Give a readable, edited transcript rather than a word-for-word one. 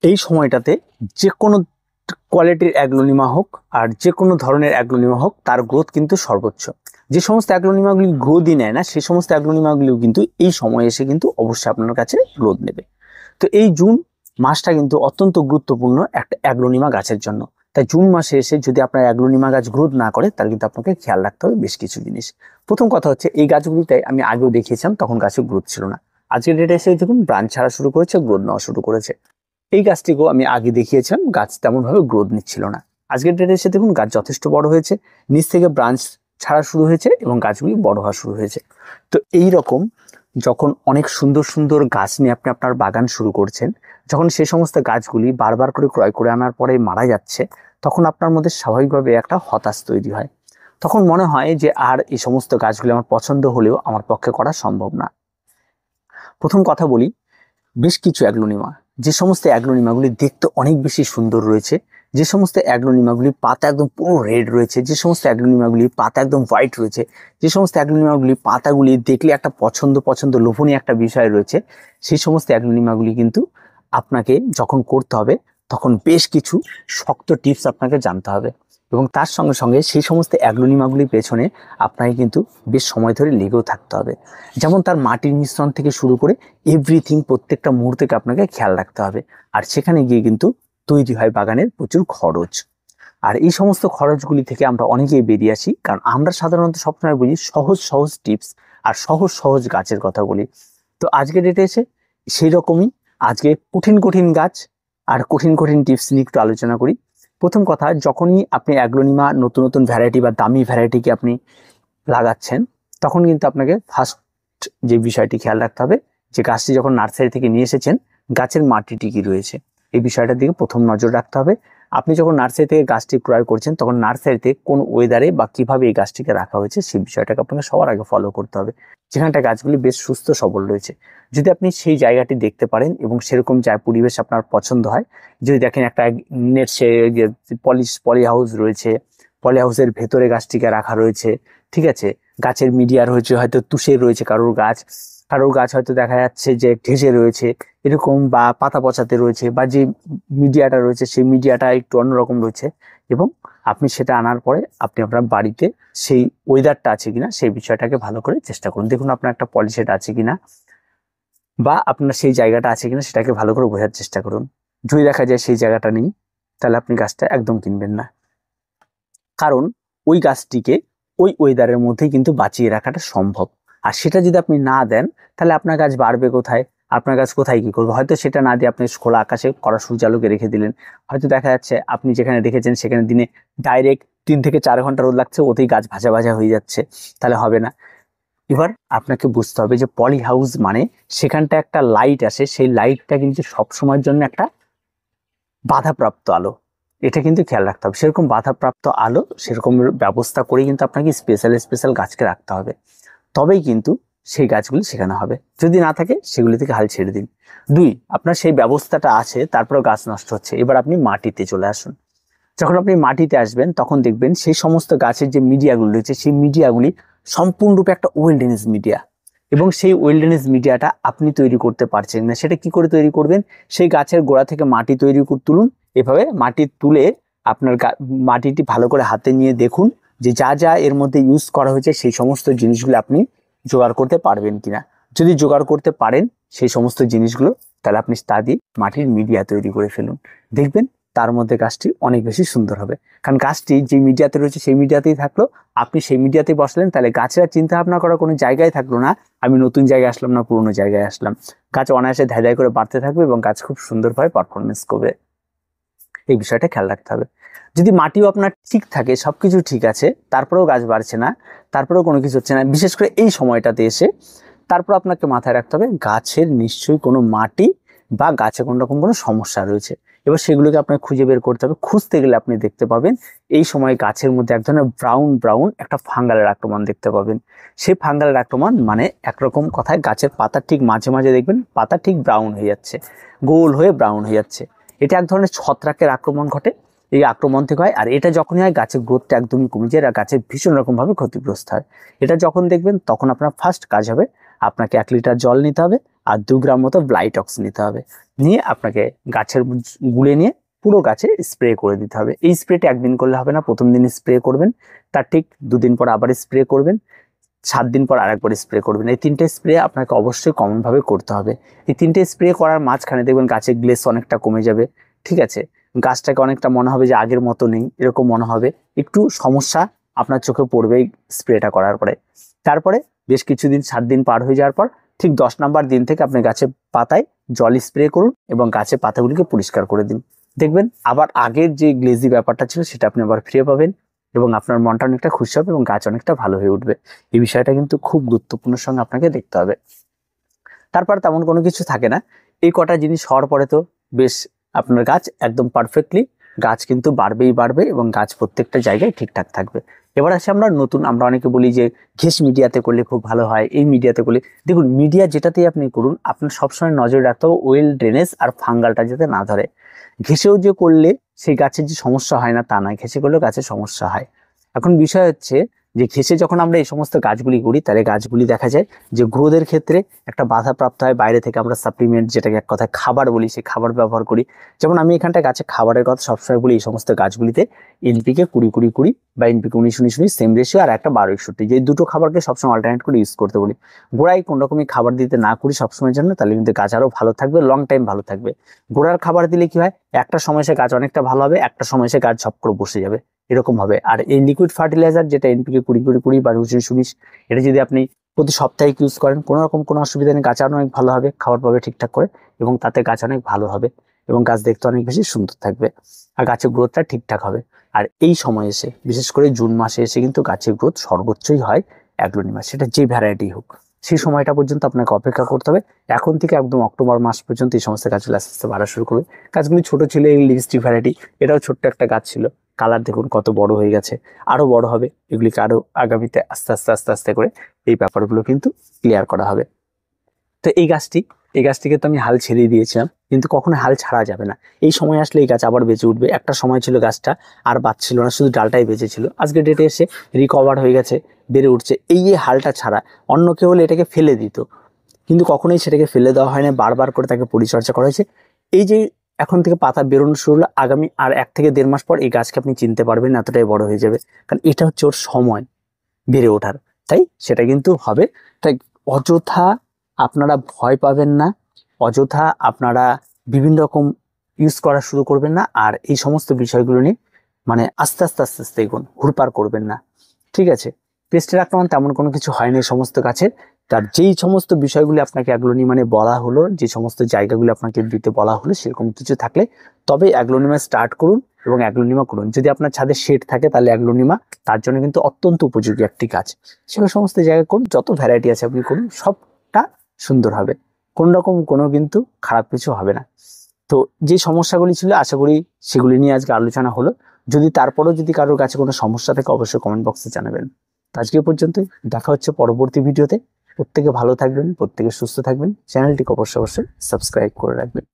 এই সময়টাতে যে কোনো কোয়ালিটির অ্যাগ্লোনিমা হোক আর যে কোনো ধরনের অ্যাগ্লোনিমা হোক তার গ্রোথ কিন্তু সর্বোচ্চ। যে সমস্ত অ্যাগ্লোনিমাগুলি গ্রোথই নেয় না সেই সমস্ত অ্যাগ্লোনিমাগুলিও কিন্তু এই সময় এসে কিন্তু অবশ্যই আপনার কাছে গ্রোথ নেবে। তো এই জুন মাসটা কিন্তু অত্যন্ত গুরুত্বপূর্ণ একটা অ্যাগ্লোনিমা গাছের জন্য। তাই জুন মাসে এসে যদি আপনার অ্যাগ্লোনিমা গাছ গ্রোথ না করে তাহলে কিন্তু আপনাকে খেয়াল রাখতে হবে বেশ কিছু জিনিস। প্রথম কথা হচ্ছে এই গাছগুলিতে আমি আগেও দেখিয়েছিলাম তখন গাছে গ্রোথ ছিল না। আজকের ডেটে এসে দেখুন ব্রাঞ্চ ছাড়া শুরু করেছে, গ্রোথ নেওয়া শুরু করেছে। এই গাছটিকেও আমি আগে দেখিয়েছিলাম গাছ তেমনভাবে গ্রোথ নিচ্ছিল না। আজকের ডেটে এসে দেখুন গাছ যথেষ্ট বড় হয়েছে, নিচ থেকে ব্রাঞ্চ ছাড়া শুরু হয়েছে এবং গাছগুলি বড় হওয়া শুরু হয়েছে। তো এই রকম যখন অনেক সুন্দর সুন্দর গাছ নিয়ে আপনি আপনার বাগান শুরু করছেন, যখন সেই সমস্ত গাছগুলি বারবার করে ক্রয় করে আনার পরে মারা যাচ্ছে, তখন আপনার মধ্যে স্বাভাবিকভাবে একটা হতাশ তৈরি হয়। তখন মনে হয় যে আর এই সমস্ত গাছগুলি আমার পছন্দ হলেও আমার পক্ষে করা সম্ভব না। প্রথম কথা বলি, বেশ কিছু অ্যাগ্লোনিমা, যে সমস্ত অ্যাগ্লোনিমাগুলি দেখতে অনেক বেশি সুন্দর রয়েছে, যে সমস্ত অ্যাগ্লোনিমাগুলি পাতা একদম পুরো রেড রয়েছে, যে সমস্ত অ্যাগ্লোনিমাগুলি পাতা একদম হোয়াইট রয়েছে, যে সমস্ত অ্যাগ্লোনিমাগুলি পাতাগুলি দেখলে একটা পছন্দ লোভনীয় একটা বিষয় রয়েছে, সেই সমস্ত অ্যাগ্লোনিমাগুলি কিন্তু আপনাকে যখন করতে হবে তখন বেশ কিছু শক্ত টিপস আপনাকে জানতে হবে এবং তার সঙ্গে সঙ্গে সেই সমস্ত অ্যাগ্লোনিমাগুলির পেছনে আপনাকে কিন্তু বেশ সময় ধরে লেগেও থাকতে হবে। যেমন তার মাটির মিশ্রণ থেকে শুরু করে এভরিথিং, প্রত্যেকটা মুহূর্তকে আপনাকে খেয়াল রাখতে হবে। আর সেখানে গিয়ে কিন্তু তৈরি হয় বাগানের প্রচুর খরচ। আর এই সমস্ত খরচগুলি থেকে আমরা অনেকেই বেরিয়ে আসি, কারণ আমরা সাধারণত সবসময় বুঝি সহজ সহজ টিপস আর সহজ সহজ গাছের কথা বলি। তো আজকে ডেটে এসে সেই রকমই আজকে কঠিন কঠিন গাছ আর কঠিন কঠিন টিপস নিয়ে একটু আলোচনা করি। প্রথম কথা, যখনই আপনি অ্যাগ্লোনিমা নতুন নতুন ভ্যারাইটি বা দামি ভ্যারাইটিকে আপনি লাগাচ্ছেন, তখন কিন্তু আপনাকে ফার্স্ট যে বিষয়টি খেয়াল রাখতে হবে যে গাছটি যখন নার্সারি থেকে নিয়ে এসেছেন গাছের মাটিটি কি রয়েছে, এই বিষয়টার দিকে প্রথম নজর রাখতে হবে। আপনি যখন নার্সারি থেকে গাছটি ক্রয় করছেন তখন নার্সারিতে কোন ওয়েদারে বা কিভাবে এই গাছটিকে রাখা হয়েছে সেই বিষয়টাকে আপনাকে সবার আগে ফলো করতে হবে। যেখানটা গাছগুলি বেশ সুস্থ সবল রয়েছে, যদি আপনি সেই জায়গাটি দেখতে পারেন এবং সেরকম পরিবেশ আপনার পছন্দ হয়, যদি দেখেন একটা নেট পলি হাউস রয়েছে, পলি হাউসের ভেতরে গাছটিকে রাখা রয়েছে, ঠিক আছে, গাছের মিডিয়া রয়েছে, হয়তো তুষের রয়েছে কারোর গাছ হয়তো দেখা যাচ্ছে যে ঢেসে রয়েছে এরকম, বা পাতা পচাতে রয়েছে, বা যে মিডিয়াটা রয়েছে সেই মিডিয়াটা একটু অন্যরকম রয়েছে, এবং আপনি সেটা আনার পরে আপনি আপনার বাড়িতে সেই ওয়েদারটা আছে কিনা সেই বিষয়টাকে ভালো করে চেষ্টা করুন। দেখুন আপনার একটা পলিশেড আছে কিনা বা আপনার সেই জায়গাটা আছে কিনা সেটাকে ভালো করে বোঝার চেষ্টা করুন। যদি দেখা যায় সেই জায়গাটা নেই তাহলে আপনি গাছটা একদম কিনবেন না, কারণ ওই গাছটিকে ওই ওয়েদারের মধ্যেই কিন্তু বাঁচিয়ে রাখাটা সম্ভব। আর সেটা যদি আপনি না দেন তাহলে আপনার গাছ বাড়বে কোথায়, আপনার গাছ কোথায় কি করবে? হয়তো সেটা না দিয়ে আপনি খোলা আকাশে কড়া সূর্যালোকে রেখে দিলেন, হয়তো দেখা যাচ্ছে আপনি যেখানে রেখেছেন সেখানে দিনে ডাইরেক্ট 3 থেকে 4 ঘন্টা রোদ লাগছে, ওতেই গাছ ভাজা ভাজা হয়ে যাচ্ছে, তাহলে হবে না। এবার আপনাকে বুঝতে হবে যে পলি হাউস মানে সেখানটা একটা লাইট আসে, সেই লাইটটা কিন্তু সবসময়ের জন্য একটা বাধাপ্রাপ্ত আলো, এটা কিন্তু খেয়াল রাখতে হবে। সেরকম বাধাপ্রাপ্ত আলো সেরকম ব্যবস্থা করে কিন্তু আপনাকে স্পেশাল গাছকে রাখতে হবে, তবেই কিন্তু সেই গাছগুলি সেখানে হবে। যদি না থাকে সেগুলি থেকে হাল ছেড়ে দিন। 2, আপনার সেই ব্যবস্থাটা আছে তারপরে গাছ নষ্ট হচ্ছে, এবার আপনি মাটিতে চলে আসুন। যখন আপনি মাটিতে আসবেন তখন দেখবেন সেই সমস্ত গাছের যে মিডিয়াগুলি রয়েছে সেই মিডিয়াগুলি সম্পূর্ণরূপে একটা ওয়েলডেনেস মিডিয়া, এবং সেই ওয়েলডেনেস মিডিয়াটা আপনি তৈরি করতে পারছেন না। সেটা কি করে তৈরি করবেন? সেই গাছের গোড়া থেকে মাটি তুলুন, এভাবে মাটি তুলে আপনার মাটিটি ভালো করে হাতে নিয়ে দেখুন যে যা যা এর মধ্যে ইউজ করা হয়েছে সেই সমস্ত জিনিসগুলো আপনি জোগাড় করতে পারবেন কিনা। যদি জোগাড় করতে পারেন সেই সমস্ত জিনিসগুলো, তাহলে আপনি তা দিয়ে মাটির মিডিয়া তৈরি করে ফেলুন, দেখবেন তার মধ্যে গাছটি অনেক বেশি সুন্দর হবে। কারণ গাছটি যে মিডিয়াতে রয়েছে সেই মিডিয়াতেই থাকলো, আপনি সেই মিডিয়াতে বসলেন, তাহলে গাছের চিন্তা ভাবনা করার কোনো জায়গায় থাকলো না আমি নতুন জায়গায় আসলাম না পুরোনো জায়গায় আসলাম। গাছ অনায়াসে ধায় করে বাড়তে থাকবে এবং গাছ খুব সুন্দরভাবে পারফরমেন্স করবে। এই বিষয়টা খেয়াল রাখতে হবে। যদি মাটিও আপনার ঠিক থাকে, সবকিছু ঠিক আছে, তারপরেও গাছ বাড়ছে না, তারপরেও কোনো কিছু হচ্ছে না, বিশেষ করে এই সময়টাতে এসে, তারপর আপনাকে মাথায় রাখতে হবে গাছের নিশ্চয়ই কোনো মাটি বা গাছে কোনো রকম কোনো সমস্যা রয়েছে। এবার সেগুলোকে আপনাকে খুঁজে বের করতে হবে। খুঁজতে গেলে আপনি দেখতে পাবেন এই সময় গাছের মধ্যে এক ধরনের ব্রাউন একটা ফাঙ্গালের আক্রমণ দেখতে পাবেন। সেই ফাঙ্গালের আক্রমণ মানে একরকম কথায় গাছের পাতার ঠিক মাঝে মাঝে দেখবেন পাতা ঠিক ব্রাউন হয়ে যাচ্ছে, গোল হয়ে ব্রাউন হয়ে যাচ্ছে। এটা এক ধরনের ছত্রাকের আক্রমণ ঘটে, এই আক্রমণ থেকে হয়। আর এটা যখনই হয় গাছের গ্রোথটা একদমই কমে যায় আর গাছের ভীষণ রকমভাবে ক্ষতিগ্রস্ত হয়। এটা যখন দেখবেন তখন আপনার ফার্স্ট কাজ হবে আপনাকে 1 লিটার জল নিতে হবে আর 2 গ্রাম মতো ব্লাইটক্স নিতে হবে, নিয়ে আপনাকে গাছের গুলে নিয়ে পুরো গাছে স্প্রে করে দিতে হবে। এই স্প্রেটা একদিন করলে হবে না, প্রথম দিন স্প্রে করবেন, তার ঠিক 2 দিন পর আবার স্প্রে করবেন, 7 দিন পর আরেকবার স্প্রে করবেন। এই 3টে স্প্রে আপনাকে অবশ্যই কমন ভাবে করতে হবে। এই 3টে স্প্রে করার মাঝখানে দেখবেন গাছের গ্লেস অনেকটা কমে যাবে, ঠিক আছে, গাছটাকে অনেকটা মনে হবে যে আগের মতো নেই, এরকম মনে হবে, একটু সমস্যা আপনার চোখে পড়বে এই স্প্রেটা করার পরে। তারপরে বেশ কিছুদিন 7 দিন পার হয়ে যাওয়ার পর ঠিক 10 নম্বর দিন থেকে আপনি গাছের পাতায় জল স্প্রে করুন এবং গাছের পাতাগুলিকে পরিষ্কার করে দিন। দেখবেন আবার আগের যে গ্লেজি ব্যাপারটা ছিল সেটা আপনি আবার ফিরে পাবেন এবং আপনার মনটা অনেকটা খুশি হবে এবং গাছ অনেকটা ভালো হয়ে উঠবে। এই বিষয়টা কিন্তু খুব গুরুত্বপূর্ণ সঙ্গে আপনাকে দেখতে হবে। তারপর তেমন কোনো কিছু থাকে না, এই কটা জিনিস হওয়ার পরে তো বেশ আপনার গাছ একদম পারফেক্টলি গাছ কিন্তু বাড়বেই বাড়বে এবং গাছ প্রত্যেকটা জায়গায় ঠিকঠাক থাকবে। এবার আসে আমরা নতুন, আমরা অনেকে বলি যে ঘেঁষ মিডিয়াতে করলে খুব ভালো হয়, এই মিডিয়াতে করলে, দেখুন মিডিয়া যেটাতেই আপনি করুন আপনার সবসময় নজরে রাখতে হবে ওয়েল ড্রেনেজ আর ফাঙ্গালটা যাতে না ধরে। ঘেঁষেও যে করলে সেই গাছের যে সমস্যা হয় না তা নয়, ঘেঁষে করলেও গাছের সমস্যা হয়। এখন বিষয় হচ্ছে যে ঘেঁষে যখন আমরা এই সমস্ত গাছগুলি করি তাহলে গাছগুলি দেখা যায় যে গ্রোথের ক্ষেত্রে একটা বাধা প্রাপ্ত হয়, বাইরে থেকে আমরা সাপ্লিমেন্ট যেটাকে এক কথায় খাবার বলি সেই খাবার ব্যবহার করি। যেমন আমি এখানটায় গাছে খাবারের কথা সবসময় বলি, এই সমস্ত গাছগুলিতে এনপিকে 20-20-20 বা এনপিকে 19-19 সেম রেশিও আর একটা 12-61, যে দুটো খাবারকে সবসময় অল্টারনেট করে ইউজ করতে বলি। গোড়ায় কোন রকমই খাবার দিতে না করি সবসময়ের জন্য, তাহলে কিন্তু গাছ আরও ভালো থাকবে, লং টাইম ভালো থাকবে। গোড়ার খাবার দিলে কি হয়, একটা সময় সে গাছ অনেকটা ভালো হবে, একটা সময় সে গাছ ঝপ করে বসে যাবে, এরকম হবে। আর এই লিকুইড ফার্টিলাইজার যেটা এনপিকে 20-20-20 বা 19-19, এটা যদি আপনি প্রতি সপ্তাহে ইউজ করেন কোনো রকম কোনো অসুবিধা নেই, গাছ অনেক ভালো হবে, খাবার পাবে ঠিকঠাক করে এবং তাতে গাছ অনেক ভালো হবে এবং গাছ দেখতে অনেক বেশি সুন্দর থাকবে আর গাছের গ্রোথটা ঠিকঠাক হবে। আর এই সময় এসে বিশেষ করে জুন মাসে এসে কিন্তু গাছের গ্রোথ সর্বোচ্চই হয় অ্যাগ্লোনিমা, সেটা যে ভ্যারাইটি হোক। সেই সময়টা পর্যন্ত আপনাকে অপেক্ষা করতে হবে। এখন থেকে একদম অক্টোবর মাস পর্যন্ত এই সমস্ত গাছগুলো আস্তে আস্তে বাড়া শুরু করবে। গাছগুলি ছোট ছিল, এই লিপস্টিক ভ্যারাইটি, এটাও ছোট্ট একটা গাছ ছিল, কালার দেখুন কত বড় হয়ে গেছে, আরো বড় হবে, এগুলিকে আরো আগামীতে আস্তে আস্তে আস্তে আস্তে করে এই ব্যাপারগুলো কিন্তু ক্লিয়ার করা হবে। তো এই গাছটিকে তো আমি হাল ছেড়ে দিয়েছিলাম, কিন্তু কখনো হাল ছাড়া যাবে না। এই সময় আসলে এই গাছ আবার বেঁচে উঠবে। একটা সময় ছিল গাছটা আর বাঁচছিল না, শুধু ডালটাই বেঁচে ছিল, আজকে ডেটে এসে রিকভার হয়ে গেছে, বেড়ে উঠছে। এই যে হালটা ছাড়া অন্য কেউ হলে এটাকে ফেলে দিত, কিন্তু কখনোই সেটাকে ফেলে দেওয়া হয় না, বারবার করে তাকে পরিচর্যা করা হয়েছে। এই যে এখন থেকে পাতা বেরোনো শুরু হলো, আগামী আর 1 থেকে 1.5 মাস পর এই গাছকে আপনি চিনতে পারবেন, এতটাই বড় হয়ে যাবে, কারণ এটা হচ্ছে ওর সময় বেড়ে ওঠার। তাই সেটা কিন্তু হবে। তাই অযথা আপনারা ভয় পাবেন না, অযথা আপনারা বিভিন্ন রকম ইউজ করা শুরু করবেন না, আর এই সমস্ত বিষয়গুলো নিয়ে মানে আস্তে আস্তে আস্তে আস্তে এগোন, হুড়পাড় করবেন না, ঠিক আছে। পেস্টের আক্রমণ তেমন কোনো কিছু হয়নি এই সমস্ত গাছের। তার যেই সমস্ত বিষয়গুলি আপনাকে অ্যাগ্লোনিমা বলা হলো, যে সমস্ত জায়গাগুলি আপনাকে দিতে বলা হলো, সেরকম কিছু থাকলে তবে অ্যাগ্লোনিমা স্টার্ট করুন এবং অ্যাগ্লোনিমা করুন। যদি আপনার ছাদে শেড থাকে তাহলে অ্যাগ্লোনিমা তার জন্য কিন্তু অত্যন্ত উপযোগী একটি গাছ। সেগুলো সমস্ত জায়গায় করুন, যত ভ্যারাইটি আছে আপনি করুন, সবটা সুন্দর হবে, কোন রকম কোনো কিন্তু খারাপ কিছু হবে না। তো যে সমস্যাগুলি ছিল আশা করি সেগুলি নিয়ে আজকে আলোচনা হলো। যদি তারপরেও যদি কারোর কাছে কোনো সমস্যা থাকে অবশ্যই কমেন্ট বক্সে জানাবেন। আজকে পর্যন্তই, দেখা হচ্ছে পরবর্তী ভিডিওতে। প্রত্যেকে ভালো থাকবেন, প্রত্যেকে সুস্থ থাকবেন, চ্যানেলটিকে অবশ্যই সাবস্ক্রাইব করে রাখবেন।